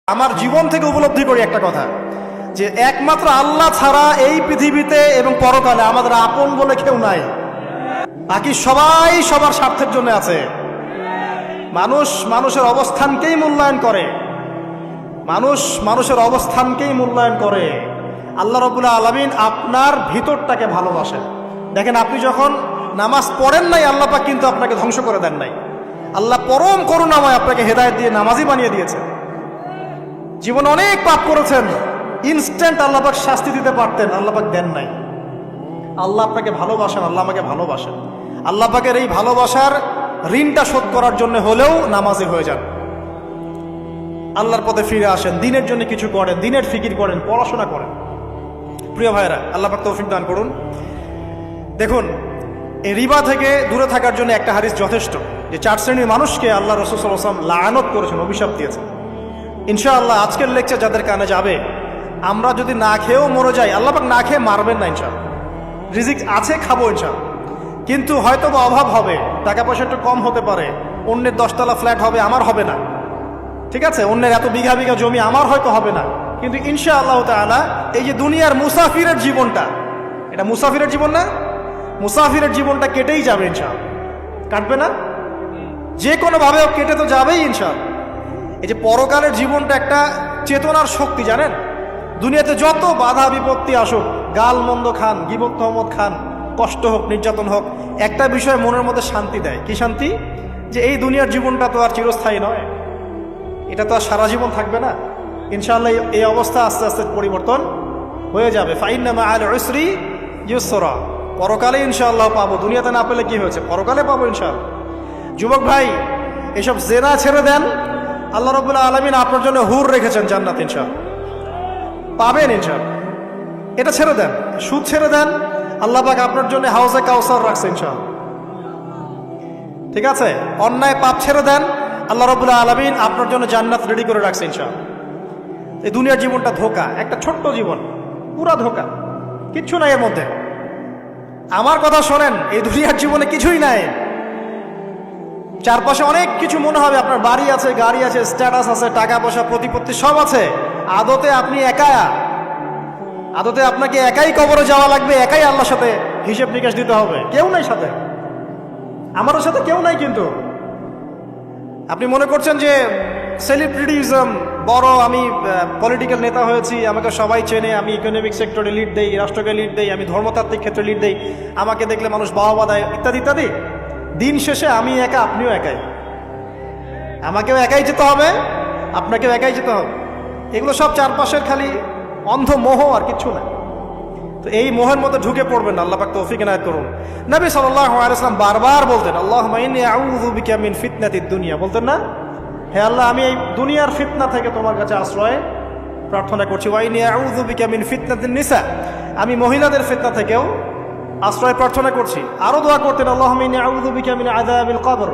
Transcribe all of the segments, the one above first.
আমার জীবন থেকে উপলব্ধি করি একটা কথা, যে একমাত্র আল্লাহ ছাড়া এই পৃথিবীতে এবং পরকালে আমাদের আপন বলে কেউ নাই। বাকি সবাই সবার স্বার্থের জন্য আছে। মানুষ মানুষের অবস্থানকেই মূল্যায়ন করে, মানুষ মানুষের অবস্থানকেই মূল্যায়ন করে। আল্লাহ রাব্বুল আলামিন আপনার ভিতরটাকে ভালোবাসেন। দেখেন, আপনি যখন নামাজ পড়েন নাই, আল্লাহ পাক কিন্তু আপনাকে ধ্বংস করে দেন নাই। আল্লাহ পরম করুণাময় আপনাকে হেদায়েত দিয়ে নামাজি বানিয়ে দিয়েছে। জীবনে অনেক পাপ করেছেন, ইনস্ট্যান্ট আল্লাহ পাক শাস্তি দিতে পারতেন, আল্লাহ পাক দেন নাই। আল্লাহ আপনাকে ভালোবাসেন, আল্লাহ আমাকে ভালোবাসেন। আল্লাহ পাকের এই ভালোবাসার ঋণটা শোধ করার জন্য হলেও নামাজি হয়ে যান, আল্লাহর পথে ফিরে আসেন, দিনের জন্য কিছু করেন, দিনের ফিকির করেন, পড়াশোনা করেন। প্রিয় ভাইরা, আল্লাহ পাক তৌফিক দান করুন। দেখুন, এই রিবা থেকে দূরে থাকার জন্য একটা হাদিস যথেষ্ট, যে 4 শ্রেণীর মানুষকে আল্লাহ রাসূল সাল্লাল্লাহু আলাইহি ওয়াসাল্লাম লাআনত করেছেন, অভিশাপ দিয়েছেন। ইনশাআল্লাহ আজকের লেকচার যাদের কানে যাবে, আমরা যদি না খেয়েও মরে যাই, আল্লাহ পাক না খেয়ে মারবেন না ইনশাআল্লাহ। রিজিক আছে, খাবো ইনশাআল্লাহ। কিন্তু হয়তো বা অভাব হবে, টাকা পয়সা একটু কম হতে পারে, অন্যের 10 তলা ফ্ল্যাট হবে, আমার হবে না, ঠিক আছে? অন্যের এত বিঘা বিঘা জমি আমার হয়তো হবে না, কিন্তু ইনশাআল্লাহ তাআলা এই যে দুনিয়ার মুসাফিরের জীবনটা, এটা মুসাফিরের জীবন না? মুসাফিরের জীবনটা কেটেই যাবে ইনশাআল্লাহ। কাটবে না? যে কোনোভাবে কেটে তো যাবেই ইনশাআল্লাহ। এই যে পরকালের জীবনটা একটা চেতনার শক্তি, জানেন? দুনিয়াতে যত বাধা বিপত্তি আসুক, গাল মন্দ খান, গীবত তহমত খান, কষ্ট হোক, নির্যাতন হোক, একটা বিষয় মনের মধ্যে শান্তি দেয়। কি শান্তি? যে এই দুনিয়ার জীবনটা তো আর চিরস্থায়ী নয়, এটা তো আর সারা জীবন থাকবে না। ইনশাআল্লাহ এই অবস্থা আস্তে আস্তে পরিবর্তন হয়ে যাবে। ফাইন্না মাআল উসরি ইউসরা, পরকালে ইনশাআল্লাহ পাবো। দুনিয়াতে না পেলে কি হয়েছে, পরকালে পাবো ইনশাআল্লাহ। যুবক ভাই, এসব জেনা ছেড়ে দেন, আল্লাহ রাব্বুল আলামিন আপনার জন্য হুর রেখেছেন জান্নাত, ইনশাআল্লাহ পাবেন ইনশাআল্লাহ। এটা ছেড়ে দেন, সুদ ছেড়ে দেন, আল্লাহ পাক আপনার জন্য হাউজে কাউসার রাখছে ইনশাআল্লাহ, ঠিক আছে? অন্যায় পাপ ছেড়ে দেন, আল্লাহ রাব্বুল আলামিন আপনার জন্য জান্নাত রেডি করে রাখছে ইনশাআল্লাহ। এই দুনিয়ার জীবনটা ধোঁকা, একটা ছোট্ট জীবন, পুরা ধোঁকা, কিচ্ছু নাই এর মধ্যে। আমার কথা শোনেন, এই দুনিয়ার জীবনে কিছুই নাই। চারপাশে অনেক কিছু মনে হবে, আপনার বাড়ি আছে, গাড়ি আছে, স্ট্যাটাস আছে, টাকা পয়সা, প্রতিপত্তি সব আছে। আদতে আপনি একা, আদতে আপনাকে একাই কবরে যাওয়া লাগবে, একাই আল্লাহর সাথে হিসেব নিকাশ দিতে হবে। কেউ নাই সাথে, আমারও সাথে কেউ নাই। কিন্তু আপনি মনে করছেন যে সেলিব্রিটিজম বড়, আমি পলিটিক্যাল নেতা হয়েছি, আমাকে সবাই চেনে, আমি ইকোনমিক সেক্টরে লিড দেই, রাষ্ট্রকে লিড দেই, আমি ধর্মতাত্ত্বিক ক্ষেত্রে লিড দেই, আমাকে দেখলে মানুষ বাহবা দেয়, ইত্যাদি ইত্যাদি। দিন শেষে আমি একা, আপনিও একাই, আমাকেও একাই যেতে হবে, আপনাকেও একাই যেতে হবে। এগুলো সব চারপাশের খালি অন্ধ মোহ, আর কিচ্ছু না। তো এই মোহের মধ্যে ঢুকে পড়বেন না, আল্লাহ পাক তৌফিক এনায়েত করুন। নবী সাল্লাল্লাহু আলাইহি ওয়াসাল্লাম বারবার বলতেন, আল্লাহুম্মা ইন্নী আউযু বিকা মিন ফিতনাতিদ দুনিয়া, বলতেন না? হে আল্লাহ, আমি এই দুনিয়ার ফিতনা থেকে তোমার কাছে আশ্রয় প্রার্থনা করছি। ওয়া ইন্নী আউযু বিকা মিন ফিতনাতিন নিসা, আমি মহিলাদের ফিতনা থেকেও আশ্রয় প্রার্থনা করছি। আরো দোয়া করতেন, আল্লাহুম্মা ইন্নী আউযু বিকা মিন আযাবিল কবর,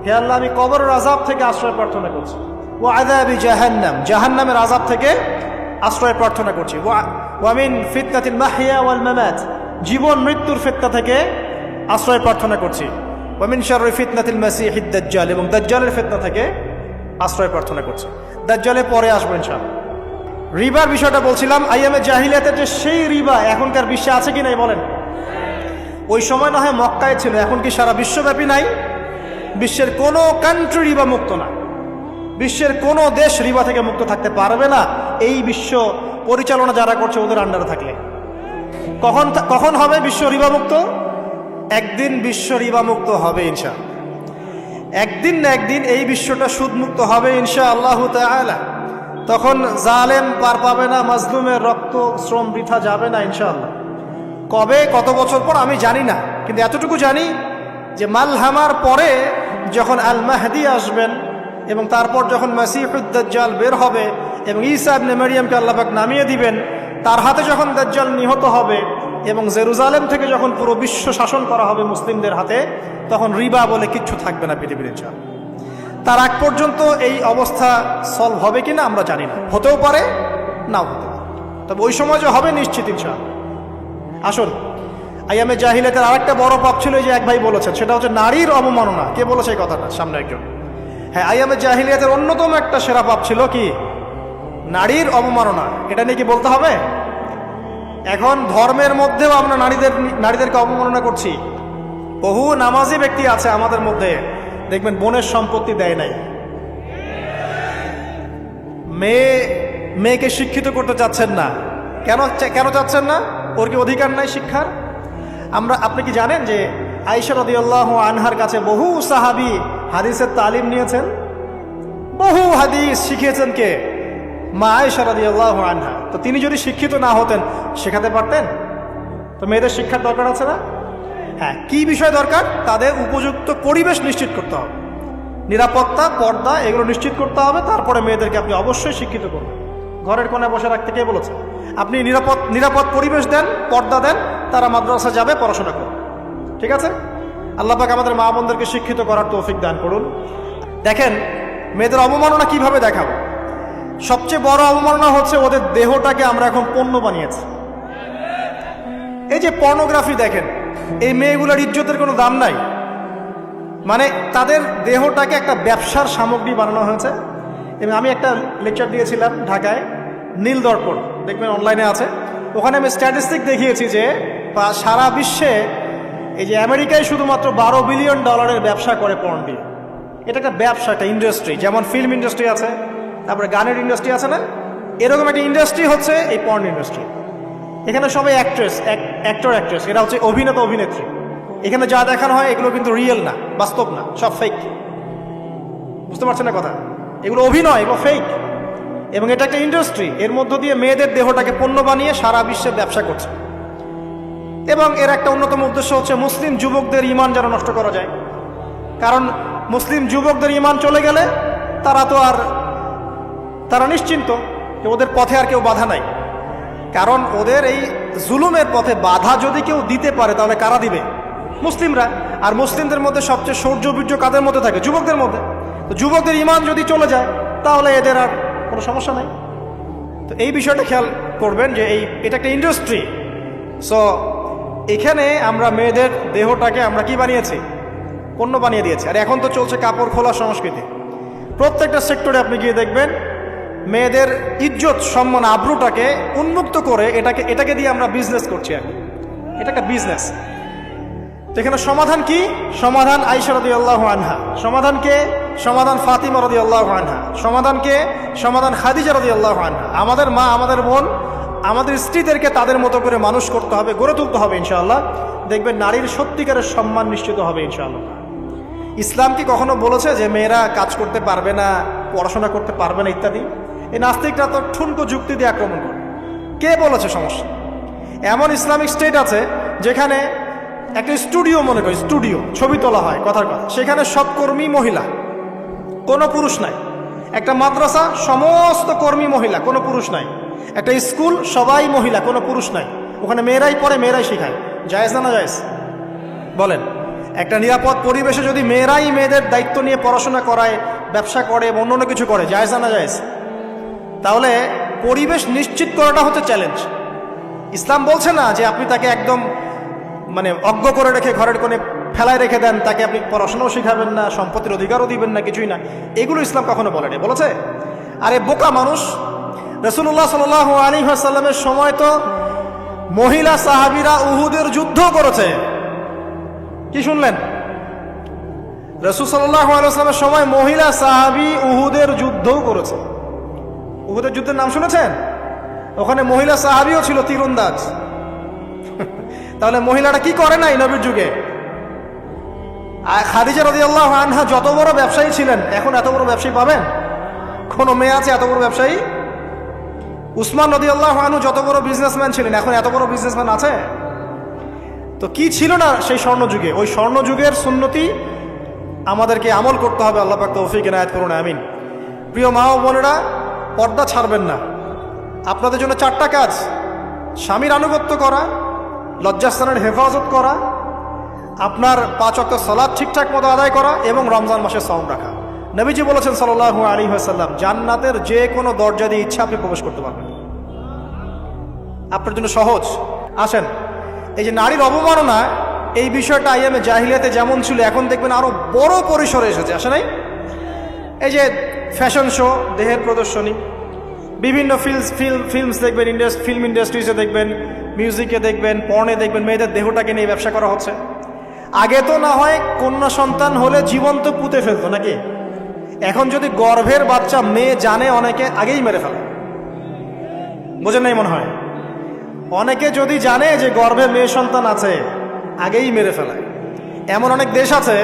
হে আল্লাহ, আমি কবরের আযাব থেকে আশ্রয় প্রার্থনা করছি। ওয়া আযাবি জাহান্নাম, জাহান্নামের আযাব থেকে আশ্রয় প্রার্থনা করছি। ওয়া মিন ফিতনাতিল মাহইয়া ওয়াল মামাত, জীবন মৃত্যুর ফিতনা থেকে আশ্রয় প্রার্থনা করছি। ওয়া মিন শাররি ফিতনাতিল মাসিহিদ দাজ্জাল, এবং দাজ্জালের ফিতনা থেকে আশ্রয় প্রার্থনা করছি। দাজ্জালে পরে আসবো ইনশাআল্লাহ। রিবার বিষয়টা বলছিলাম, আইয়ামে জাহিলিয়াতের যে সেই রিবা এখনকার বিশ্বে আছে কি নাই বলেন? ওই সময় না হয় মক্কায় ছিল, এখন কি সারা বিশ্বব্যাপী নাই? বিশ্বের কোনো কান্ট্রি রিবা মুক্ত না, বিশ্বের কোনো দেশ রিবা থেকে মুক্ত থাকতে পারবে না, এই বিশ্ব পরিচালনা যারা করছে ওদের আন্ডারে থাকলে। কখন হবে বিশ্ব রিবা মুক্ত? একদিন বিশ্ব রিবা মুক্ত হবে ইনশাআল্লাহ। একদিন না একদিন এই বিশ্বটা সুদমুক্ত হবে ইনশাআল্লাহ তাআলা। তখন জালেম পার পাবে না, মাজলুমের রক্ত শ্রম বৃথা যাবে না ইনশাআল্লাহ। কবে, কত বছর পর আমি জানি না, কিন্তু এতটুকু জানি যে মালহামার পরে যখন আল মাহদি আসবেন, এবং তারপর যখন মাসিহুদ দাজ্জাল বের হবে, এবং ঈসা ইবনে মারইয়ামকে আল্লাহ পাক নামিয়ে দিবেন, তার হাতে যখন দাজ্জাল নিহত হবে, এবং জেরুজালেম থেকে যখন পুরো বিশ্ব শাসন করা হবে মুসলিমদের হাতে, তখন রিবা বলে কিচ্ছু থাকবে না পৃথিবীর ইনশাআল্লাহ। তার আগ পর্যন্ত এই অবস্থা সলভ হবে কিনা আমরা জানি না, হতেও পারে, নাও হতে পারে, তবে ওই সময় যে হবে নিশ্চিত ইনশাআল্লাহ। আসুন, আইয়ামে জাহিলিয়াতের আরেকটা বড় পাপ ছিল, যে এক ভাই বলেছেন, সেটা হচ্ছে নারীর অবমাননা। কে বলেছে এই কথাটা? সামনে একজন। হ্যাঁ, আইয়ামে জাহিলিয়াতের অন্যতম একটা সেরা পাপ ছিল কি? নারীর অবমাননা, এটা নিয়ে কি বলতে হবে? এখন ধর্মের মধ্যেও আমরা নারীদেরকে অবমাননা করছি। বহু নামাজি ব্যক্তি আছে আমাদের মধ্যে, দেখবেন বোনের সম্পত্তি দেয় নাই। মেয়েকে শিক্ষিত করতে চাচ্ছেন না। কেন চাচ্ছেন না? ওর কি অধিকার নাই শিক্ষার? আপনি কি জানেন যে আয়েশা রাদিয়াল্লাহু আনহার কাছে বহু সাহাবী হাদিসের তালিম নিয়েছেন, বহু হাদিস শিখিয়েছেন কে? মা আয়েশা রাদিয়াল্লাহু আনহা। তো তিনি যদি শিক্ষিত না হতেন শেখাতে পারতেন? তো মেয়েদের শিক্ষার দরকার আছে না? হ্যাঁ, কি বিষয় দরকার? তাদের উপযুক্ত পরিবেশ নিশ্চিত করতে হবে, নিরাপত্তা, পর্দা এগুলো নিশ্চিত করতে হবে। তারপরে মেয়েদেরকে আপনি অবশ্যই শিক্ষিত করবেন। ঘরের কোণে বসে রাখতে কে বলেছে? আপনি নিরাপদ পরিবেশ দেন, পর্দা দেন, তারা মাদ্রাসা যাবে, পড়াশোনা করবে। ঠিক আছে? আল্লাহ পাক আমাদের মা বোনদেরকে শিক্ষিত করার তৌফিক দান করুন। দেখেন মেয়েদের অবমাননা কিভাবে দেখাবো। সবচেয়ে বড় অবমাননা হচ্ছে ওদের দেহটাকে আমরা এখন পণ্য বানিয়েছি। এই যে পর্নোগ্রাফি দেখেন, এই মেয়েগুলোর ইজ্জতের কোনো দাম নাই। মানে তাদের দেহটাকে একটা ব্যবসার সামগ্রী বানানো হয়েছে। এবং আমি একটা লেকচার দিয়েছিলাম ঢাকায়, নীল দর্পণ, দেখবেন অনলাইনে আছে। ওখানে আমি স্ট্যাটিস্টিক দেখিয়েছি যে সারা বিশ্বে এই যে আমেরিকায় শুধুমাত্র $12 বিলিয়ন ব্যবসা করে পর্ন দিয়ে। এটা একটা ব্যবসা, একটা ইন্ডাস্ট্রি। যেমন ফিল্ম ইন্ডাস্ট্রি আছে, তারপরে গানের ইন্ডাস্ট্রি আছে না, এরকম একটা ইন্ডাস্ট্রি হচ্ছে এই পর্ন ইন্ডাস্ট্রি। এখানে সবাই অ্যাক্টর অ্যাক্ট্রেস, এরা হচ্ছে অভিনেতা অভিনেত্রী। এখানে যা দেখানো হয় এগুলো কিন্তু রিয়েল না, বাস্তব না, সব ফেক। বুঝতে পারছেন না কথা? এগুলো অভিনয়, এগুলো ফেক। এবং এটা একটা ইন্ডাস্ট্রি, এর মধ্য দিয়ে মেয়েদের দেহটাকে পণ্য বানিয়ে সারা বিশ্বে ব্যবসা করছে। এবং এর একটা অন্যতম উদ্দেশ্য হচ্ছে মুসলিম যুবকদের ঈমান যেন নষ্ট করা যায়। কারণ মুসলিম যুবকদের ঈমান চলে গেলে তারা নিশ্চিন্ত যে ওদের পথে আর কেউ বাধা নাই। কারণ ওদের এই জুলুমের পথে বাধা যদি কেউ দিতে পারে তাহলে কারা দিবে? মুসলিমরা। আর মুসলিমদের মধ্যে সবচেয়ে শৌর্যবীর্য কাদের মধ্যে থাকে? যুবকদের মধ্যে। তো যুবকদের ঈমান যদি চলে যায় তাহলে এদের আর কোনো সমস্যা নাই। তো এই বিষয়টা খেয়াল করবেন যে এটা একটা ইন্ডাস্ট্রি। সো এখানে আমরা মেয়েদের দেহটাকে আমরা কি বানিয়েছি? পণ্য বানিয়ে দিয়েছি। আর এখন তো চলছে কাপড় খোলা সংস্কৃতি। প্রত্যেকটা সেক্টরে আপনি গিয়ে দেখবেন মেয়েদের ইজ্জত, সম্মান, আব্রুটাকে উন্মুক্ত করে এটাকে দিয়ে আমরা বিজনেস করছি। আর এটা একটা বিজনেস। তো এখানে সমাধান কি? সমাধান আয়েশা রাদিয়াল্লাহু আনহা। সমাধানকে? সমাধান ফাতিমা রাদিয়াল্লাহু আনহা। সমাধানকে? সমাধান খাদিজা রাদিয়াল্লাহু আনহা। আমাদের মা, আমাদের বোন, আমাদের স্ত্রীদেরকে তাদের মতো করে মানুষ করতে হবে, গড়ে তুলতে হবে ইনশাআল্লাহ। দেখবেন নারীর সত্যিকারের সম্মান নিশ্চিত হবে ইনশাআল্লাহ। ইসলাম কি কখনো বলেছে যে মেয়েরা কাজ করতে পারবে না, পড়াশোনা করতে পারবে না ইত্যাদি? এই নাস্তিকরা তো ঠুনকো যুক্তি দিয়ে আক্রমণ করে। কে বলেছে? সমস্যা এমন ইসলামিক স্টেট আছে যেখানে একটা স্টুডিও, মনে করি স্টুডিও, ছবি তোলা হয়, কথার কথা, সেখানে সব কর্মী মহিলা, কোনো পুরুষ নাই। একটা মাদ্রাসা, সমস্ত কর্মী মহিলা, কোনো পুরুষ নাই। একটা স্কুল, সবাই মহিলা, কোনো পুরুষ নাই। ওখানে মেয়েরাই পড়ে, মেয়েরাই শেখায়। জায়েজ না? না জায়েজ? বলেন। একটা নিরাপদ পরিবেশে যদি মেয়েরাই মেয়েদের দায়িত্ব নিয়ে পড়াশোনা করায়, ব্যবসা করে, অন্য কিছু করে, জায়েজ না? না জায়েজ? তাহলে পরিবেশ নিশ্চিত করাটা হচ্ছে চ্যালেঞ্জ। ইসলাম বলছে না যে আপনি তাকে একদম অজ্ঞ করে রেখে ঘরের কোণে ফেলায় রেখে দেন, তাকে আপনি পড়াশোনাও শিখাবেন না, সম্পত্তির অধিকারও দিবেন না, কিছুই না। এগুলো ইসলাম কখনো বলেনি। বলেছে? আরে বোকা মানুষ! রাসূলুল্লাহ সাল্লাল্লাহু আলাইহি ওয়াসাল্লামের সময় তো মহিলা সাহাবীরা উহুদের যুদ্ধ করেছে। কি শুনলেন? রাসূল সাল্লাল্লাহু আলাইহি ওয়াসাল্লামের সময় মহিলা সাহাবী উহুদের যুদ্ধও করেছে। উহুদের যুদ্ধের নাম শুনেছেন? ওখানে মহিলা সাহাবীও ছিল, তীরন্দাজ। তাহলে মহিলাটা কি করে নাই নবীর যুগে? খাদিজা রাদিয়াল্লাহু আনহা যত বড় ব্যবসায়ী ছিলেন, এখন এত বড় ব্যবসায়ী পাবেন? কোন মেয়ে আছে এত বড় ব্যবসায়ী? উসমান রাদিয়াল্লাহু আনহু যত বড় বিজনেসম্যান ছিলেন, এখন এত বড় বিজনেসম্যান আছে? তো কি ছিল না সেই স্বর্ণযুগে? ওই স্বর্ণযুগের সুন্নতি আমাদেরকে আমল করতে হবে। আল্লাহ পাক তৌফিক এনায়েত করুন, আমিন। প্রিয় মা ও বোনেরা, পর্দা ছাড়বেন না। আপনাদের জন্য 4টা কাজ: স্বামীর আনুগত্য করা, লজ্জাস্থানের হেফাজত করা, আপনার 5 ওয়াক্ত সালাত ঠিকঠাক মতো আদায় করা, এবং রমজান মাসে সাওম রাখা। নবীজি বলেছেন সাল্লাল্লাহু আলাইহি ওয়াসাল্লাম, জান্নাতের যে কোনো দরজা দিয়ে ইচ্ছা আপনি প্রবেশ করতে পারবেন। আপনার জন্য সহজ। আসেন, এই যে নারীর অবমাননা, এই বিষয়টা আইয়ামে জাহিলিয়াতে যেমন ছিল, এখন দেখবেন আরো বড় পরিসরে এসেছে। আসে নাই? এই যে ফ্যাশন শো, দেহের প্রদর্শনী, বিভিন্ন ফিল্মস দেখবেন, ফিল্ম ইন্ডাস্ট্রিজে দেখবেন, মিউজিকে দেখবেন, পর্নে দেখবেন, মেয়েদের দেহটাকে নিয়ে ব্যবসা করা হচ্ছে। আগে তো না হয় কন্যা সন্তান হলে জীবন্ত পুঁতে ফেলতো নাকি, এখন যদি গর্ভের বাচ্চা মেয়ে জানে অনেকে আগেই মেরে ফেলে। বোঝেন নাই মনে হয়? অনেকে যদি জানে যে গর্ভে মেয়ে সন্তান আছে আগেই মেরে ফেলায়। এমন অনেক দেশ আছে,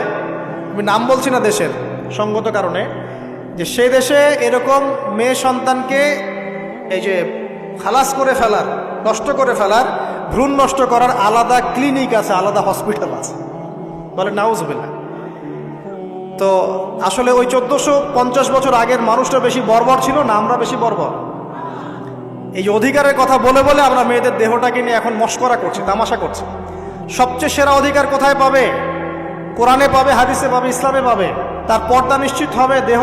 আমি নাম বলছি না দেশের সঙ্গত কারণে, যে সেই দেশে এরকম মেয়ে সন্তানকে এই যে খালাস করে ফেলার, নষ্ট করে ফেলার, ভ্রূণ নষ্ট করার আলাদা ক্লিনিক আছে, আলাদা হসপিটাল আছে। বলে নাউজুবিল্লাহ। তো আসলে ওই 1450 বছর আগের মানুষটা বেশি বর্বর ছিল না আমরা বেশি বর্বর? এই যে অধিকারের কথা বলে বলে আমরা মেয়েদের দেহটাকে নিয়ে এখন মস্করা করছি, তামাশা করছি। সবচেয়ে সেরা অধিকার কোথায় পাবে? কোরআনে পাবে, হাদিসে পাবে, ইসলামে পাবে। তার পর্দা নিশ্চিত হবে, দেহ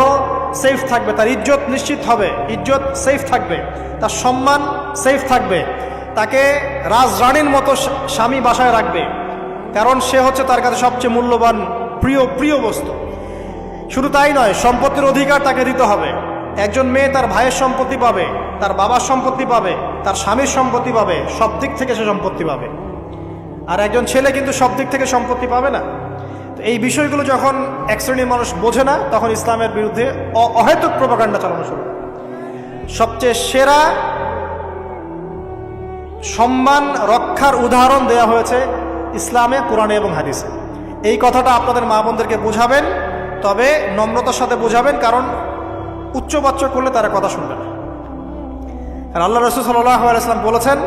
সেফ থাকবে, তার ইজ্জত নিশ্চিত হবে, ইজ্জত সেফ থাকবে, তার সম্মান সেফ থাকবে, তাকে রাজরানীর মতো স্বামী বাসায় রাখবে, কারণ সে হচ্ছে তার কাছে সবচেয়ে মূল্যবান প্রিয় বস্তু। শুধু তাই নয়, সম্পত্তির অধিকার তাকে দিতে হবে। একজন মেয়ে তার ভাইয়ের সম্পত্তি পাবে, তার বাবার সম্পত্তি পাবে, তার স্বামীর সম্পত্তি পাবে, সব দিক থেকে সে সম্পত্তি পাবে। আর একজন ছেলে কিন্তু সব দিক থেকে সম্পত্তি পাবে না। তো এই বিষয়গুলো যখন এক শ্রেণীর মানুষ বোঝে না, তখন ইসলামের বিরুদ্ধে অহেতুক প্রোপাগান্ডা চালানো শুরু। সবচেয়ে সেরা সম্মান রক্ষার উদাহরণ দেয়া হয়েছে ইসলামে, কোরআনে এবং হাদিসে। এই কথাটা আপনাদের মা বোনদেরকে বোঝাবেন, তবে নম্রতার সাথে বোঝাবেন, কারণ উচ্চবাচ্য করলে তারা কথা শুনবে না। আর আল্লাহ রাসূল সাল্লাল্লাহু আলাইহি ওয়াসাল্লাম বলেছেন,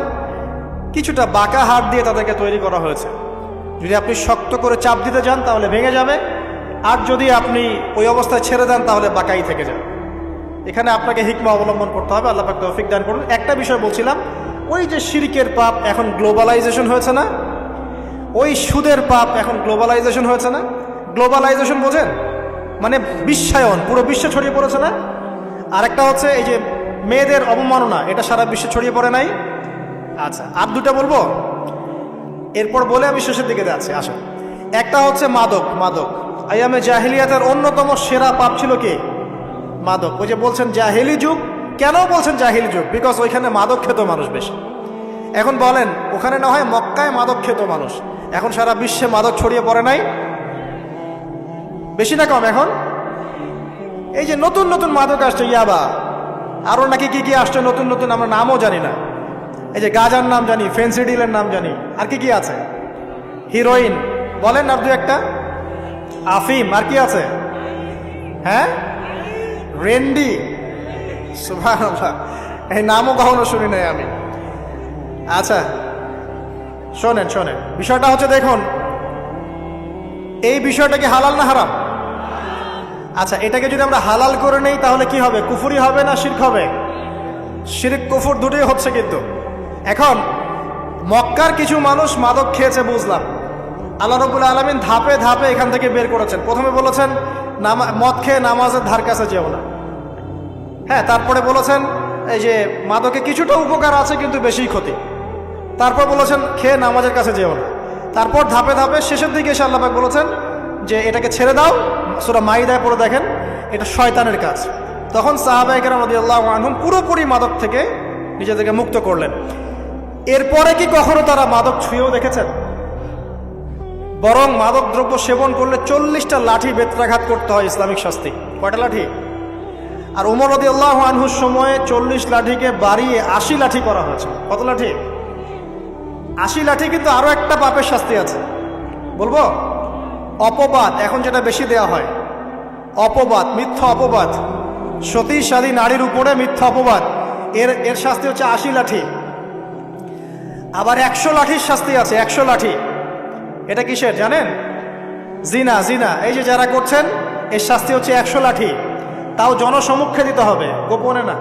কিছুটা বাঁকা হাত দিয়ে তাদেরকে তৈরি করা হয়েছে। যদি আপনি শক্ত করে চাপ দিতে যান তাহলে ভেঙে যাবে, আর যদি আপনি ওই অবস্থায় ছেড়ে দেন তাহলে বাঁকাই থেকে যাবে। এখানে আপনাকে হিকমা অবলম্বন করতে হবে। আল্লাহ পাক তৌফিক দান করুন। একটা বিষয় বলছিলাম, ওই যে শিরকের পাপ এখন গ্লোবালাইজেশন হয়েছে না, ওই সুদের পাপ এখন গ্লোবালাইজেশন হয়েছে না। গ্লোবালাইজেশন বোঝেন? মানে বিশ্বায়ন, পুরো বিশ্বে ছড়িয়ে পড়েছে না। আর একটা হচ্ছে এই যে মেয়েদের অবমাননা, এটা সারা বিশ্বে ছড়িয়ে পড়ে নাই? আচ্ছা, আর দুটা বলবো, এরপর বলে আমি শেষের দিকে যাচ্ছি। আসেন, একটা হচ্ছে মাদক। আইয়ামে জাহিলিয়াতের অন্যতম সেরা পাপ ছিল কি? মাদক। ওই যে বলছেন জাহিলি যুগ, কেন বলছেন জাহিলি যুগ? বিকজ ওইখানে মাদক খেত মানুষ বেশি। এখন বলেন, ওখানে না হয় মক্কায় মাদক খেত মানুষ, এখন সারা বিশ্বে মাদক ছড়িয়ে পড়ে নাই? বেশি না কম? এখন এই যে নতুন নতুন মাদক আসছে, ইয়াবা, আরো নাকি কি কি আসছে নতুন নতুন, আমরা নামও জানি না। এই যে গাজার নাম জানি, ফেন্সিডিলের নাম জানি, আর কি কি আছে, হিরোইন বলেন আর দু একটা, আফিম, আর কি আছে? হ্যাঁ, রেন্ডি, সুবহানাল্লাহ, এই নামও কখনো শুনি নাই আমি। আচ্ছা শোনেন, বিষয়টা হচ্ছে, দেখুন এই বিষয়টা কি হালাল না হারাম? আচ্ছা, এটাকে যদি আমরা হালাল করে নেই তাহলে কি হবে? কুফরি হবে না শিরক হবে? শিরক কুফর দুটোই হচ্ছে। কিন্তু এখন মক্কার কিছু মানুষ মাদক খেয়েছে বুঝলাম, আল্লাহ রাব্বুল আলামিন ধাপে ধাপে এখান থেকে বের করেছেন। প্রথমে বলেছেন মদ খেয়ে নামাজের ধার কাছে যেও না। হ্যাঁ, তারপরে বলেছেন এই যে মাদকে কিছুটা উপকার আছে কিন্তু বেশি ক্ষতি। তারপর বলেছেন খেয়ে নামাজের কাছে যেও না। তারপর ধাপে ধাপে শেষের দিকে এসে আল্লাহ পাক বলেছেন যে এটাকে ছেড়ে দাও। সূরা মাইদায় পড়ে দেখেন, এটা শয়তানের কাজ। তখন সাহাবায়ে কেরাম রাদিয়াল্লাহু আনহুম পুরোপুরি মাদক থেকে নিজেদেরকে মুক্ত করলেন। এরপরে কি কখনো তারা মাদক ছুঁয়েও দেখেছেন? বরং মাদক দ্রব্য সেবন করলে 40টা লাঠি বেত্রাঘাত করতে হয়, ইসলামিক শাস্তি। কয়টা লাঠি? আর ওমর রাদিয়াল্লাহু আনহুর সময়ে 40 লাঠিকে বাড়িয়ে 80 লাঠি করা হয়েছে। কত লাঠি? 80 লাঠি। কিন্তু আরো একটা পাপের শাস্তি আছে, বলবো? অপবাদ। এখন যেটা বেশি দেয়া হয়, অপবাদ, মিথ্যা অপবাদ, সতীসাধী নারীর উপরে মিথ্যা অপবাদ, এর শাস্তি হচ্ছে 80 লাঠি। আবার 100 লাঠির শাস্তি আছে। 100 লাঠি। এটা কিসের জানেন? জিনা। এই যে যারা করছেন, এর শাস্তি হচ্ছে 100 লাঠি। তাও জনসমক্ষে দিতে হবে, গোপনে না।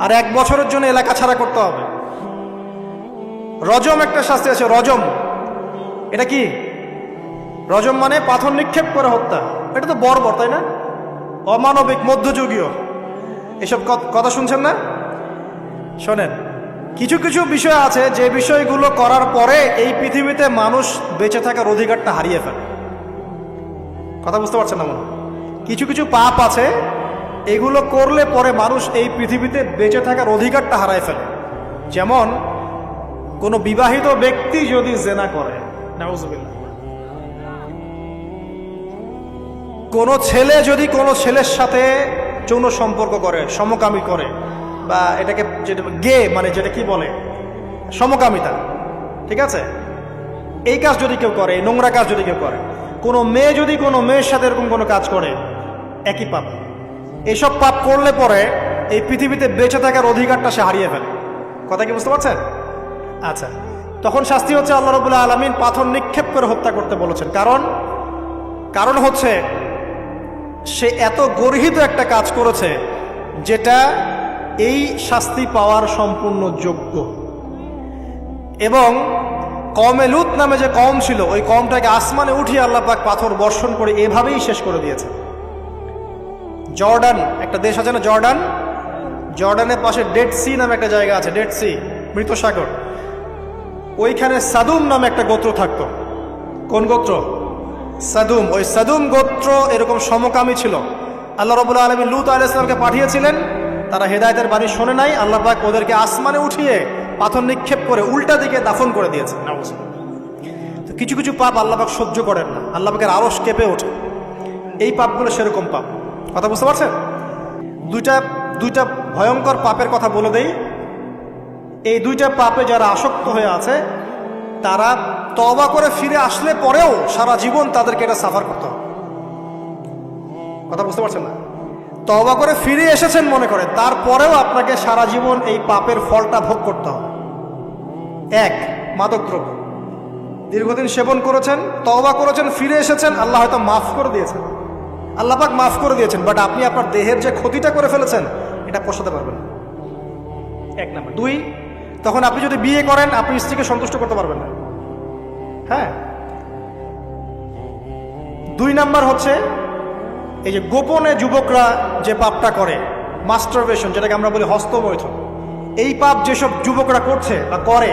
আর 1 বছরের জন্য এলাকা ছাড়া করতে হবে। রজম একটা শাস্তি আছে, রজম। এটা কি? রজম মানে পাথর নিক্ষেপ করে হত্যা। এটা তো বর্বর, তাই না? অমানবিক, মধ্যযুগীয়। এসব কথা শুনছেন না? শোনেন, কিছু কিছু বিষয় আছে যে বিষয়গুলো করার পরে এই পৃথিবীতে মানুষ বেঁচে থাকার অধিকারটা হারিয়ে ফেলে। কথা বুঝতে পারছেন না মনে? কিছু কিছু পাপ আছে এগুলো করলে পরে মানুষ এই পৃথিবীতে বেঁচে থাকার অধিকারটা হারায় ফেলে। যেমন কোনো বিবাহিত ব্যক্তি যদি জেনা করে, নাউজুবিল্লাহ, কোনো ছেলে যদি কোনো ছেলের সাথে যৌন সম্পর্ক করে, সমকামী করে, বা এটাকে যেটা গে মানে যেটা কি বলে সমকামিতা, ঠিক আছে, এই কাজ যদি কেউ করে, এই নোংরা কাজ যদি কেউ করে, কোনো মেয়ে যদি কোনো মেয়ের সাথে এরকম কোনো কাজ করে, একই পাপ। এইসব পাপ করলে পরে এই পৃথিবীতে বেঁচে থাকার অধিকারটা সে হারিয়ে ফেলে। কথা কি বুঝতে পারছেন? আচ্ছা, তখন শাস্তি হচ্ছে আল্লাহ রাব্বুল আলামিন পাথর নিক্ষেপ করে হত্যা করতে বলেছেন। কারণ হচ্ছে সে এত গর্হিত একটা কাজ করেছে যেটা এই শাস্তি পাওয়ার সম্পূর্ণ যোগ্য। এবং কওমে লূত নামে যে কওম ছিল, ওই কওমটাকে আসমানে উঠিয়ে আল্লাহ পাক পাথর বর্ষণ করে এভাবেই শেষ করে দিয়েছে। জর্ডান একটা দেশ আছে না, জর্ডানের পাশে ডেড সি নামে একটা জায়গা আছে, ডেড সি, মৃত সাগর। ওইখানে সাদুম নামে একটা গোত্র থাকতো। কোন গোত্র? সাদুম। ওই সাদুম গোত্র এরকম সমকামী ছিল। আল্লাহ রাব্বুল আলামিন লূত আলাইহিস সালামকে পাঠিয়েছিলেন, তারা হেদায়েতের বাণী শোনে নাই। আল্লাহ পাক ওদেরকে আসমানে উঠিয়ে পাথর নিক্ষেপ করে উল্টা দিকে দাফন করে দিয়েছে। তো কিছু কিছু পাপ আল্লাহ পাক সহ্য করেন না, আল্লাহ পাকের আরশ কেঁপে ওঠে। এই পাপগুলো সেরকম পাপ। কথা বুঝতে পারছেন? দুইটা ভয়ঙ্কর পাপের কথা বলে দেই। এই দুইটা পাপে যারা আসক্ত হয়ে আছে, তারা তওবা করে ফিরে আসলে পরেও সারা জীবন তাদেরকে এটা সাফার করতে হবে। কথা বুঝতে পারছেন না? তওবা করে ফিরে এসেছেন মনে করে, তারপরেও আপনাকে সারা জীবন এই পাপের ফলটা ভোগ করতে হবে। এক, মাদকদ্রব্য দীর্ঘদিন সেবন করেছেন, তওবা করেছেন, ফিরে এসেছেন, আল্লাহ হয়তো মাফ করে দিয়েছেন, আল্লাহ পাক মাফ করে দিয়েছেন, বাট আপনি আপনার দেহের যে ক্ষতিটা করে ফেলেছেন এটা পোষাতে পারবেন না। এক নাম্বার। দুই, তখন আপনি যদি বিয়ে করেন, আপনি স্ত্রীকে সন্তুষ্ট করতে পারবেন না। হ্যাঁ। দুই নাম্বার হচ্ছে এই যে গোপনে যুবকরা যে পাপটা করে, মাস্টারবেশন, যেটাকে আমরা বলি হস্তমৈথুন, এই পাপ যেসব যুবকরা করছে বা করে,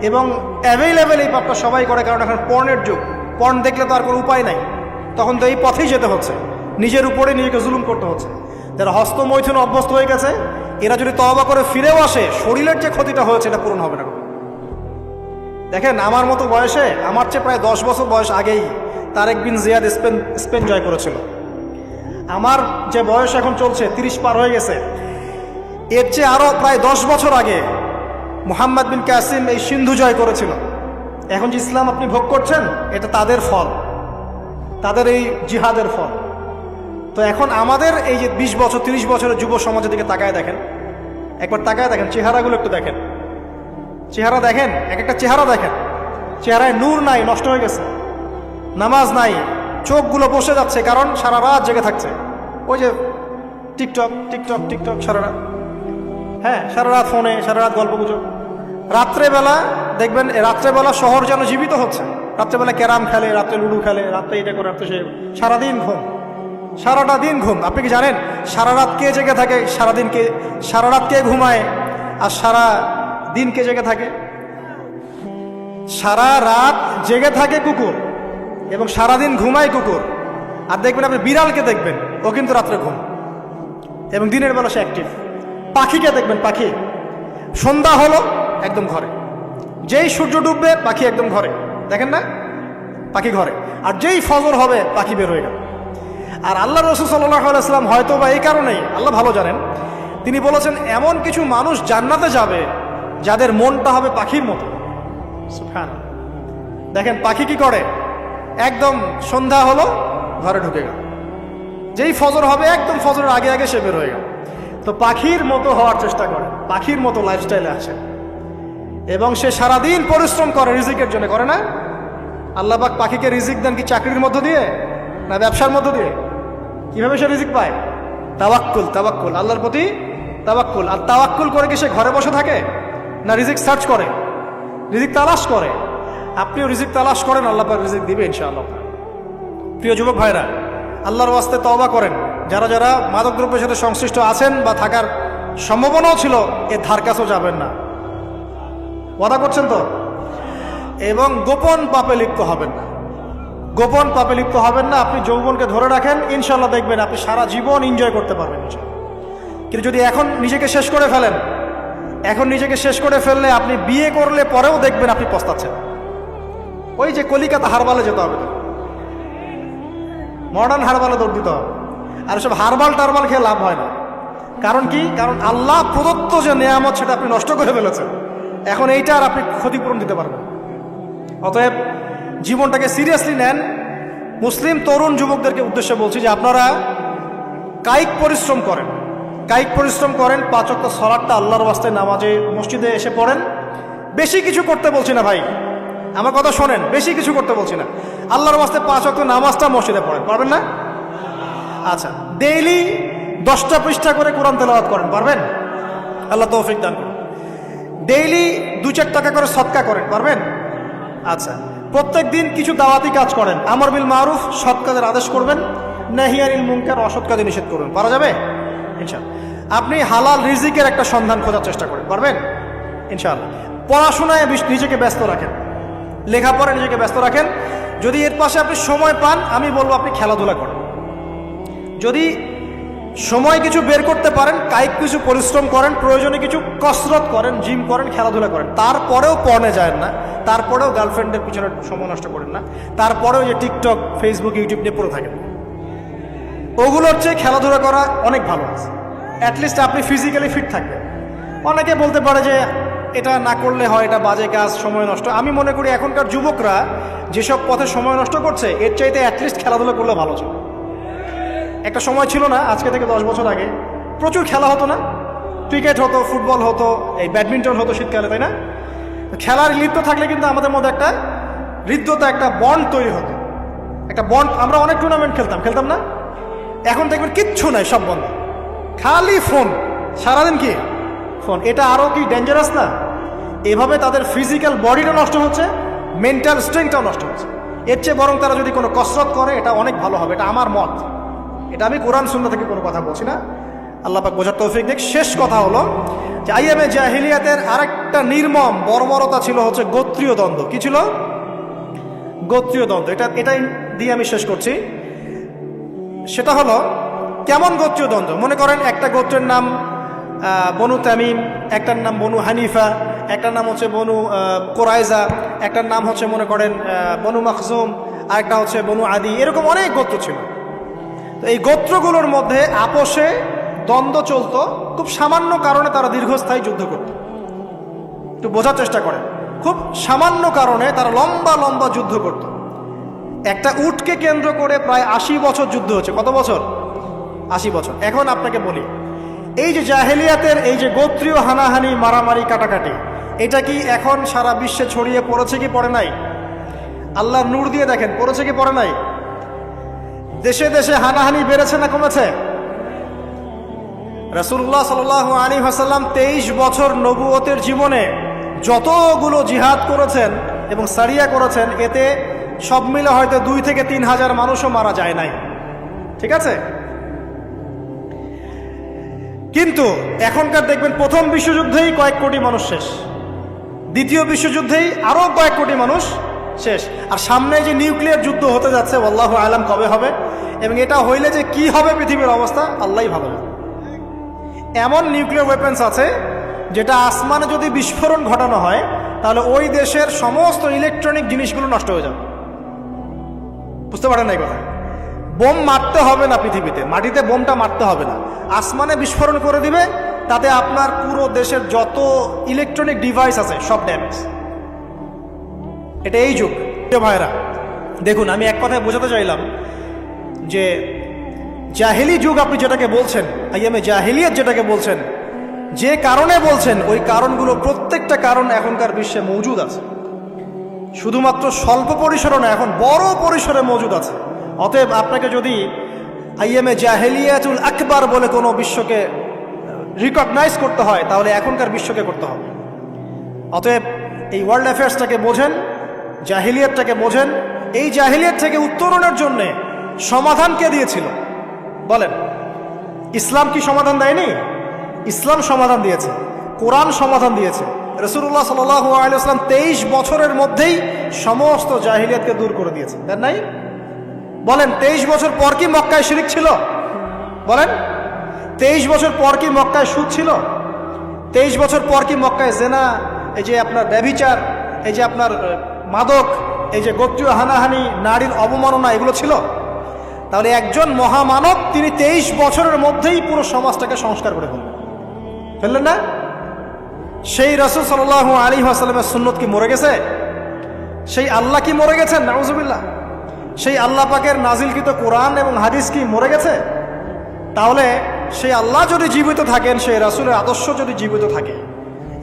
এবং অ্যাভেলেবেল এই পাপটা সবাই করে, কারণ এখন পর্নের যুগ, পর্ন দেখলে তো আর কোনো উপায় নাই, তখন তো এই পথেই যেতে হচ্ছে, নিজের উপরে নিজেকে জুলুম করতে হচ্ছে। যারা হস্তমৈথুন অভ্যস্ত হয়ে গেছে, এরা যদি তওবা করে ফিরেও আসে, শরীরের যে ক্ষতিটা হয়েছে এটা পূরণ হবে না। দেখেন, আমার মতো বয়সে, আমার চেয়ে প্রায় 10 বছর বয়স আগেই তারেক বিন জিয়াদ স্পেন জয় করেছিল। আমার যে বয়স এখন চলছে 30 পার হয়ে গেছে, এর চেয়ে আরো প্রায় 10 বছর আগে মুহাম্মদ বিন কাসিম এই সিন্ধু জয় করেছিল। এখন যে ইসলাম আপনি ভোগ করছেন, এটা তাদের ফল, তাদের এই জিহাদের ফল। তো এখন আমাদের এই যে 20 বছর 30 বছরের যুব সমাজের দিকে তাকায় দেখেন, একবার তাকায় দেখেন, চেহারাগুলো একটু দেখেন, চেহারা দেখেন, এক একটা চেহারা দেখেন, চেহারায় নূর নাই, নষ্ট হয়ে গেছে, নামাজ নাই, চোখগুলো বসে যাচ্ছে, কারণ সারা রাত জেগে থাকছে। ওই যে টিকটক টিকটক টিকটক সারা রাত, হ্যাঁ, সারা রাত ফোনে, সারা রাত গল্প গুজব। রাত্রেবেলা দেখবেন, রাত্রেবেলা শহর যেন জীবিত হচ্ছে। রাত্রেবেলা ক্যারাম খেলে, রাত্রে লুডু খেলে, রাত্রে এটা করে, রাত্রে সে, সারাদিন ঘুম, সারাটা দিন ঘুম। আপনি কি জানেন সারা রাত কে জেগে থাকে, সারা রাত কে ঘুমায়, আর সারা দিন কে জেগে থাকে? সারা রাত জেগে থাকে কুকুর, এবং সারাদিন ঘুমায় কুকুর। আর দেখবেন আপনি বিড়ালকে দেখবেন, ও কিন্তু রাত্রে ঘুম, এবং দিনের বেলা সে অ্যাক্টিভ। পাখিকে দেখবেন, পাখি সন্ধ্যা হলো একদম ঘরে, যেই সূর্য ডুববে পাখি একদম ঘরে, দেখেন না, পাখি ঘরে। আর যেই ফজর হবে পাখি বের হয়ে গেল। আর আল্লাহ রাসূল সাল্লাল্লাহু আলাইহি ওয়াসাল্লাম হয়তো বা এই কারণেই, আল্লাহ ভালো জানেন, তিনি বলেছেন এমন কিছু মানুষ জান্নাতে যাবে যাদের মনটা হবে পাখির মতো। সুবহানাল্লাহ। দেখেন পাখি কি করে, একদম সন্ধ্যা হলো ঘরে ঢুকে গেল, যেই ফজর হবে একদম ফজরের আগে আগে সে বের হয়ে গেল। তো পাখির মতো হওয়ার চেষ্টা করে, পাখির মতো লাইফস্টাইলে আসে, এবং সে সারাদিন পরিশ্রম করে রিজিকের জন্য, করে না? আল্লাহ পাক পাখিকে রিজিক দেন কি চাকরির মধ্য দিয়ে, না ব্যবসার মধ্য দিয়ে? কিভাবে সে রিজিক পায়? তাওয়াক্কুল, তাওয়াক্কুল, আল্লাহর প্রতি তাওয়াক্কুল। আর তাওয়াক্কুল করে কি সে ঘরে বসে থাকে, না রিজিক সার্চ করে, রিজিক তালাশ করে? আপনিও রিজিক তালাশ করেন, আল্লাহ পাক রিজিক দিবে ইনশাআল্লাহ। প্রিয় যুবক ভাইরা, আল্লাহর ওয়াস্তে তওবা করেন। যারা যারা মাদকদ্রব্যের সাথে সংশ্লিষ্ট আছেন বা থাকার সম্ভাবনাও ছিল, এর ধার কাছেও যাবেন না, ওয়াদা করছেন তো? এবং গোপন পাপে লিপ্ত হবেন না। গোপন পাপে লিপ্ত হবেন না। আপনি যৌবনকে ধরে রাখেন, ইনশাল্লাহ দেখবেন আপনি সারা জীবন এনজয় করতে পারবেন ইনশাল্লাহ। কিন্তু যদি এখন নিজেকে শেষ করে ফেলেন, এখন নিজেকে শেষ করে ফেললে আপনি বিয়ে করলে পরেও দেখবেন আপনি পস্তাচ্ছেন। ওই যে কলিকাতা হারবালে যেতে হবে, মডার্ন হারবালে দৌড় দিতে হবে। আর সব হারবাল টারবাল খেয়ে লাভ হয় না। কারণ কি? কারণ আল্লাহ প্রদত্ত যে নেয়ামত সেটা আপনি নষ্ট করে ফেলেছেন। এখন এইটা আর আপনি ক্ষতিপূরণ দিতে পারবেন। অতএব জীবনটাকে সিরিয়াসলি নেন। মুসলিম তরুণ যুবকদেরকে উদ্দেশ্যে বলছি যে আপনারা কায়িক পরিশ্রম করেন, কায়িক পরিশ্রম করেন। 5 ওয়াক্ত সালাতটা আল্লাহর ওয়াস্তে নামাজে মসজিদে এসে পড়েন। বেশি কিছু করতে বলছি না ভাই, আমার কথা শোনেন, বেশি কিছু করতে বলছি না। আল্লাহর ওয়াস্তে 5 ওয়াক্ত নামাজটা মসজিদে পড়েন, পারবেন না? আচ্ছা, ডেইলি 10টা পৃষ্ঠা করে কোরআন তেলাওয়াত করেন, পারবেন? আল্লাহ তৌফিক দান করুন। ডেইলি 2-4 টাকা করে সদকা করেন, পারবেন? আচ্ছা, প্রত্যেক দিন কিছু দাওয়াতি কাজ করেন। আমর বিল মারুফ, সৎ কাজের আদেশ করবেন, নাহি আনিল মুনকার, অসৎ কাজে নিষেধ করবেন। পারা যাবে ইনশাআল্লাহ। আপনি হালাল রিজিকের একটা সন্ধান খোঁজার চেষ্টা করেন, পারবেন ইনশাআল্লাহ। পড়াশোনায় নিজেকে ব্যস্ত রাখেন, লেখাপড়ায় নিজেকে ব্যস্ত রাখেন। যদি এর পাশে আপনি সময় পান, আমি বলবো আপনি খেলাধুলা করেন। যদি সময় কিছু বের করতে পারেন, কায়িক কিছু পরিশ্রম করেন, প্রয়োজনে কিছু কসরত করেন, জিম করেন, খেলাধুলা করেন। তারপরেও পড়নে যায় না, তারপরেও গার্লফ্রেন্ডের পিছনে সময় নষ্ট করেন না, তারপরেও যে টিকটক, ফেসবুক, ইউটিউব নিয়ে পড়ে থাকেন। ওগুলোর চেয়ে খেলাধুলা করা অনেক ভালো আছে। অ্যাটলিস্ট আপনি ফিজিক্যালি ফিট থাকবেন। অনেকে বলতে পারে যে এটা না করলে হয়, এটা বাজে কাজ, সময় নষ্ট। আমি মনে করি এখনকার যুবকরা যেসব পথে সময় নষ্ট করছে, এর চাইতে অ্যাটলিস্ট খেলাধুলা করলে ভালো ছিল। একটা সময় ছিল না, আজকে থেকে 10 বছর আগে প্রচুর খেলা হতো না? ক্রিকেট হতো, ফুটবল হতো, এই ব্যাডমিন্টন হতো শীতকালে, তাই না? খেলার লিপ্ত থাকলে কিন্তু আমাদের মধ্যে একটা হৃদ্যতা, একটা বন্ড তৈরি হতো, একটা বন্ড। আমরা অনেক টুর্নামেন্ট খেলতাম না? এখন দেখবেন কিচ্ছু নাই, সব বন্ধ, খালি ফোন, সারাদিন কি ফোন। এটা আরও কি ডেঞ্জারাস না? এভাবে তাদের ফিজিক্যাল বডিটা নষ্ট হচ্ছে, মেন্টাল স্ট্রেংথটাও নষ্ট হচ্ছে। এর চেয়ে বরং তারা যদি কোনো কসরত করে, এটা অনেক ভালো হবে। এটা আমার মত, এটা আমি কোরআন সুন্নাহ থেকে কোনো কথা বলছি না। আল্লাহ পাক বোঝার তৌফিক দেখ। শেষ কথা হলো যে আইয়ামে জাহিলিয়াতের আরেকটা নির্মম বর্বরতা ছিল হচ্ছে গোত্রীয় দ্বন্দ্ব। কি ছিল? গোত্রীয় দ্বন্দ্ব। এটাই দিয়ে আমি শেষ করছি। সেটা হলো কেমন গোত্রীয় দ্বন্দ্ব? মনে করেন একটা গোত্রের নাম বনু তামিম, একটার নাম বনু হানিফা, একটার নাম হচ্ছে বনু কোরাইজা, একটার নাম হচ্ছে মনে করেন বনু মাখজুম, আরেকটা হচ্ছে বনু আদি। এরকম অনেক গোত্র ছিল। তো এই গোত্রগুলোর মধ্যে আপোষে দ্বন্দ্ব চলতো। খুব সামান্য কারণে তারা দীর্ঘস্থায়ী যুদ্ধ করত। একটু বোঝার চেষ্টা করেন, খুব সামান্য কারণে তারা লম্বা লম্বা যুদ্ধ করত। একটা উটকে কেন্দ্র করে প্রায় 80 বছর যুদ্ধ হচ্ছে। কত বছর? 80 বছর। এখন আপনাকে বলি, এই যে জাহেলিয়াতের এই যে গোত্রীয় হানাহানি, মারামারি, কাটাকাটি, এটা কি এখন সারা বিশ্বে ছড়িয়ে পড়েছে কি পড়ে নাই? আল্লাহর নূর দিয়ে দেখেন, পড়েছে কি পড়ে নাই? দেশে দেশে হানাহানি বেড়েছে না কমেছে? রাসূলুল্লাহ সাল্লাল্লাহু আলাইহি ওয়াসাল্লাম 23 বছর নবুয়তের জীবনে যতগুলো জিহাদ করেছেন এবং সারিয়া করেছেন, এতে সব মিলে হয়তো 2 থেকে 3 হাজার মানুষও মারা যায় নাই। ঠিক আছে? কিন্তু এখনকার দেখবেন প্রথম বিশ্বযুদ্ধেই কয়েক কোটি মানুষ শেষ, দ্বিতীয় বিশ্বযুদ্ধেই আরও কয়েক কোটি মানুষ শেষ। আর সামনে যে নিউক্লিয়ার যুদ্ধ হতে যাচ্ছে, আল্লাহু আলাম কবে হবে, এবং এটা হইলে যে কি হবে পৃথিবীর অবস্থা আল্লাহই ভালো জানে। এমন নিউক্লিয়ার ওয়েপন্স আছে যেটা আসমানে যদি বিস্ফোরণ ঘটানো হয়, তাহলে ওই দেশের সমস্ত ইলেকট্রনিক জিনিসগুলো নষ্ট হয়ে যাবে। বুঝতে পারেন না এই কথা? বোম মারতে হবে না পৃথিবীতে, মাটিতে বোমটা মারতে হবে না, আসমানে বিস্ফোরণ করে দিবে, তাতে আপনার পুরো দেশের যত ইলেকট্রনিক ডিভাইস আছে সব ড্যামেজ। এটা এই যুগ ভাইরা। দেখুন, আমি এক কথায় বোঝাতে চাইলাম যে জাহেলি যুগ আপনি যেটাকে বলছেন, আইয়ামে জাহেলিয়াত যেটাকে বলছেন, যে কারণে বলছেন, ওই কারণগুলো প্রত্যেকটা কারণ এখনকার বিশ্বে মজুদ আছে। শুধুমাত্র স্বল্প পরিসরে না, এখন বড় পরিসরে মজুদ আছে। অতএব আপনাকে যদি আইয়ামে জাহেলিয়াতুল আকবার বলে কোনো বিশ্বকে রিকগনাইজ করতে হয়, তাহলে এখনকার বিশ্বকে করতে হবে। অতএব এই ওয়ার্ল্ড অ্যাফেয়ার্সটাকে বোঝেন, জাহিলিয়াতটাকে বোঝেন। এই জাহিলিয়াত থেকে উত্তরণের জন্যে সমাধান কে দিয়েছিল বলেন? ইসলাম কি সমাধান দেয়নি? ইসলাম সমাধান দিয়েছে, কোরআন সমাধান দিয়েছে, রাসূলুল্লাহ সাল্লাল্লাহু আলাইহি ওয়াসাল্লাম 23 বছরের মধ্যেই সমস্ত জাহিলিয়াতকে দূর করে দিয়েছেন, তাই নাই? বলেন 23 বছর পর কি মক্কায় শিরক ছিল? বলেন 23 বছর পর কি মক্কায় সুদ ছিল? 23 বছর পর কি মক্কায় জেনা, এই যে আপনার ব্যভিচার, এই যে আপনার মাদক, এই যে গোত্রীয় হানাহানি, নারীর অবমাননা, এগুলো ছিল? তাহলে একজন মহামানব তিনি 23 বছরের মধ্যেই পুরো সমাজটাকে সংস্কার করে ফেললেন না? সেই রাসূল সাল্লাল্লাহু আলাইহি ওয়াসাল্লামের সুন্নত কি মরে গেছে? সেই আল্লাহ কি মরে গেছেন? নাউজুবিল্লাহ। সেই আল্লাহ পাকের নাজিলকৃত কোরআন এবং হাদিস কি মরে গেছে? তাহলে সেই আল্লাহ যদি জীবিত থাকেন, সেই রাসূলের আদর্শ যদি জীবিত থাকে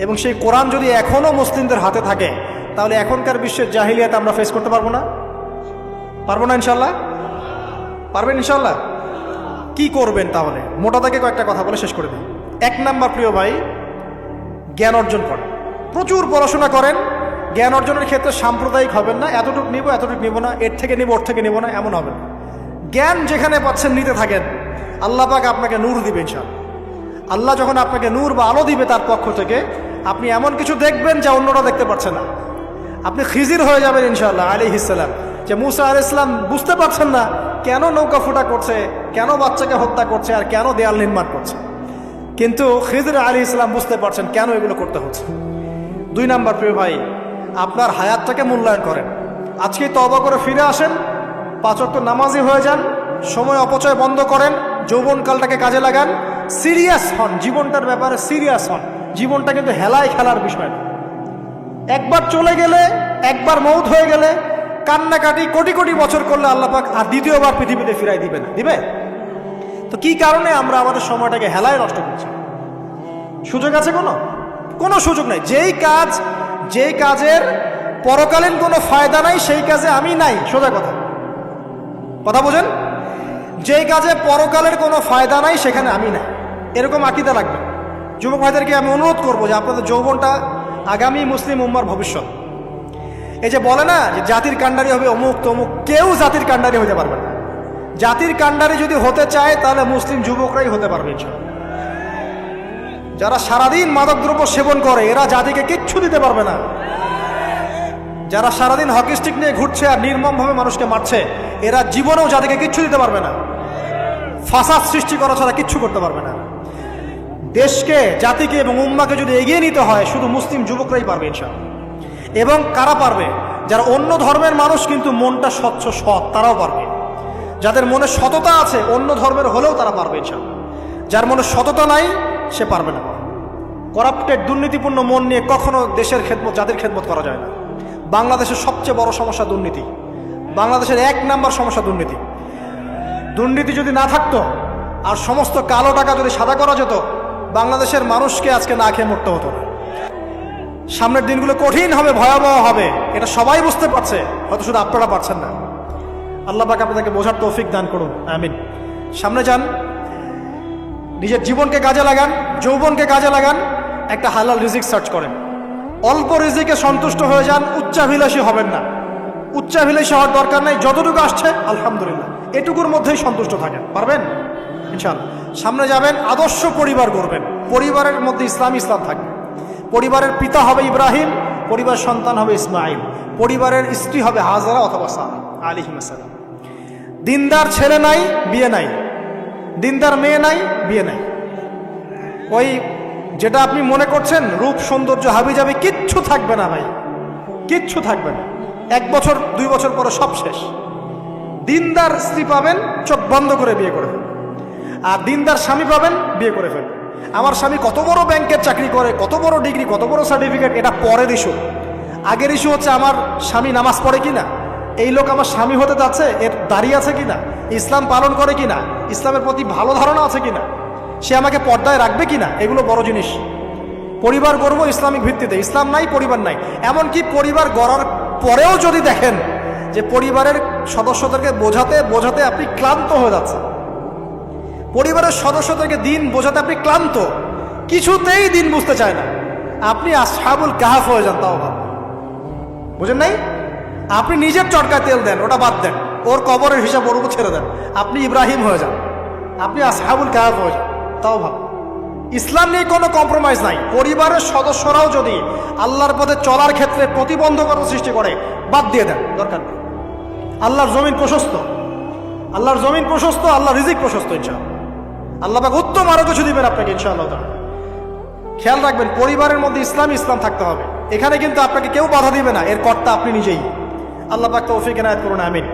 এবং সেই কোরআন যদি এখনও মুসলিমদের হাতে থাকে, তাহলে এখনকার বিশ্বের জাহিলিয়াত আমরা ফেস করতে পারবো না? পারবো না ইনশাল্লাহ? পারবেন ইনশাল্লাহ? কি করবেন তাহলে? মোটা দাগে কয়েকটা কথা বলে শেষ করে দিই। 1 নাম্বার, প্রিয় ভাই, জ্ঞান অর্জন করেন, প্রচুর পড়াশোনা করেন। জ্ঞান অর্জনের ক্ষেত্রে সাম্প্রদায়িক হবেন না, এতটুকু নিব এতটুকু নিব না, এর থেকে নিব ওর থেকে নিব না, এমন হবে না। জ্ঞান যেখানে পাচ্ছেন নিতে থাকেন, আল্লাহ পাক আপনাকে নূর দিবে ইনশাআল্লাহ। আল্লাহ যখন আপনাকে নূর বা আলো দিবে তার পক্ষ থেকে, আপনি এমন কিছু দেখবেন যা অন্যরা দেখতে পারছে না। আপনি খিজির হয়ে যাবেন ইনশাআল্লাহ আলাইহিস সালাম। যে মুসা আলাইহিস সালাম বুঝতে পারছেন না কেন নৌকা ফুটা করছে, কেন বাচ্চাকে হত্যা করছে, আর কেন দেয়াল নির্মাণ করছে, কিন্তু খিজির আলাইহিস সালাম বুঝতে পারছেন কেন এগুলো করতে হচ্ছে। 2 নাম্বার, প্রিয় ভাই, আপনার হায়াতটাকে মূল্যায়ন করেন। আজকে তওবা করে ফিরে আসেন, 5 ওয়াক্ত নামাজি হয়ে যান, সময় অপচয় বন্ধ করেন, যৌবনকালটাকে কাজে লাগান, সিরিয়াস হন, জীবনটার ব্যাপারে সিরিয়াস হন। জীবনটা কিন্তু হেলায় খেলার বিষয় না। একবার চলে গেলে, একবার মৌত হয়ে গেলে কান্নাকাটি কোটি কোটি বছর করলে আল্লাহ পাক আর দ্বিতীয়বার পৃথিবীতে ফিরাই দিবে না, দিবে? তো কি কারণে আমরা আমাদের সময়টাকে হেলায় নষ্ট করছি? সুযোগ আছে কোনো সুযোগ নাই। যেই কাজের পরকালীন কোনো ফায়দা নাই, সেই কাজে আমি নাই। সোজা কথা বোঝেন? যেই কাজে পরকালের কোনো ফায়দা নাই সেখানে আমি নাই, এরকম আকীদা লাগবে। যুবক ভাইদেরকে আমি অনুরোধ করবো যে আপনাদের যৌবনটা আগামী মুসলিম উম্মার ভবিষ্যৎ। এই যে বলে না যে জাতির কাণ্ডারি হবে অমুক তমুক, কেউ জাতির কাণ্ডারি হতে পারবে না। জাতির কাণ্ডারি যদি হতে চায় তাহলে মুসলিম যুবকরাই হতে পারবে ইনশাআল্লাহ। যারা সারাদিন মাদকদ্রব্য সেবন করে এরা জাতিকে কিচ্ছু দিতে পারবে না। যারা সারাদিন হকি স্টিক নিয়ে ঘুরছে আর নির্মমভাবে মানুষকে মারছে, এরা জীবনেও জাতিকে কিচ্ছু দিতে পারবে না। ফাসাদ সৃষ্টি করা ছাড়া কিচ্ছু করতে পারবে না। দেশকে, জাতিকে এবং উম্মাকে যদি এগিয়ে নিতে হয় শুধু মুসলিম যুবকরাই পারবে ইনশাআল্লাহ। এবং কারা পারবে? যারা অন্য ধর্মের মানুষ কিন্তু মনটা স্বচ্ছ সৎ, তারাও পারবে। যাদের মনে সততা আছে অন্য ধর্মের হলেও তারা পারবে ইনশাআল্লাহ। যার মনে সততা নাই সে পারবে না। করাপ্টেড, দুর্নীতিপূর্ণ মন নিয়ে কখনো দেশের খেদমত, জাতির খেদমত করা যায় না। বাংলাদেশের সবচেয়ে বড় সমস্যা দুর্নীতি। বাংলাদেশের 1 নাম্বার সমস্যা দুর্নীতি। দুর্নীতি যদি না থাকতো আর সমস্ত কালো টাকা যদি সাদা করা যেত, বাংলাদেশের মানুষকে আজকে না খেয়ে মরতে হতো না। সামনের দিনগুলো কঠিন হবে, ভয়াবহ হবে, এটা সবাই বুঝতে পারছে, হয়তো শুধু আপনারা পারছেন না। আল্লাহ পাক আপনাদেরকে বোঝার তৌফিক দান করুন, আমিন। সামনে যান, নিজের জীবনকে কাজে লাগান, যৌবনকে কাজে লাগান, একটা হালাল রিজিক সার্চ করেন। অল্প রিজিকে সন্তুষ্ট হয়ে যান, উচ্চাভিলাষী হবেন না। উচ্চাভিলাষী হওয়ার দরকার নাই, যতটুকু আসছে আলহামদুলিল্লাহ, এটুকুর মধ্যেই সন্তুষ্ট থাকেন, পারবেন ইনশাআল্লাহ। সামনে যাবেন, আদর্শ পরিবার গড়বেন, পরিবারের মধ্যে ইসলাম থাকবে। পরিবারের পিতা হবে ইব্রাহিম, পরিবার সন্তান হবে ইসমাইল, পরিবারের স্ত্রী হবে হাজারা অথবা সারা আলাইহিস সালাম। দিনদার ছেলে নাই, বিয়ে নাই, দিনদার মেয়ে নাই, বিয়ে নাই। ওই যেটা আপনি মনে করছেন রূপ সৌন্দর্য হাবি যাবে, কিচ্ছু থাকবে না ভাই, কিচ্ছু থাকবে না। 1 বছর 2 বছর পরে সব শেষ। দিনদার স্ত্রী পাবেন, চোখ বন্ধ করে বিয়ে করে ফেলবেন। আর দিনদার স্বামী পাবেন, বিয়ে করে ফেলবেন। আমার স্বামী কত বড় ব্যাংকের চাকরি করে, কত বড় ডিগ্রি, কত বড় সার্টিফিকেট, এটা পরের ইস্যু। আগের ইস্যু হচ্ছে আমার স্বামী নামাজ পড়ে কিনা, এই লোক আমার স্বামী হতে যাচ্ছে, এর দাড়ি আছে কিনা, ইসলাম পালন করে কিনা, ইসলামের প্রতি ভালো ধারণা আছে কিনা, সে আমাকে পর্দায় রাখবে কিনা, এগুলো বড় জিনিস। পরিবার গড়ব ইসলামিক ভিত্তিতে, ইসলাম নাই পরিবার নাই। এমনকি পরিবার গড়ার পরেও যদি দেখেন যে পরিবারের সদস্যদেরকে বোঝাতে বোঝাতে আপনি ক্লান্ত হয়ে যাচ্ছেন, পরিবারের সদস্যদেরকে দিন বোঝাতে আপনি ক্লান্ত, কিছুতেই দিন বুঝতে চায় না, আপনি আসহাবুল কাহাফ হয়ে যান, তাও ভাব বুঝেন নাই? আপনি নিজের চটকায় তেল দেন, ওটা বাদ দেন, ওর কবরের হিসাব ওর উপর ছেড়ে দেন, আপনি ইব্রাহিম হয়ে যান, আপনি আসহাবুল কাহাফ হয়ে যান, তাও ভাব। ইসলাম নিয়ে কোনো কম্প্রোমাইজ নাই। পরিবারের সদস্যরাও যদি আল্লাহর পথে চলার ক্ষেত্রে প্রতিবন্ধকতা সৃষ্টি করে, বাদ দিয়ে দেন, দরকার নেই। আল্লাহর জমিন প্রশস্ত, আল্লাহর জমিন প্রশস্ত, আল্লাহর রিজিক প্রশস্ত। ইনশাআল্লাহ আল্লাহ পাক উত্তম আরো কিছু দিবেন আপনাকে ইনশাআল্লাহ। খেয়াল রাখবেন, পরিবারের মধ্যে ইসলাম থাকতে হবে। এখানে কিন্তু আপনাকে কেউ বাধা দিবে না, এর কর্তা আপনি নিজেই। আল্লাহ পাক তৌফিক এনায়েত করুন, আমিন।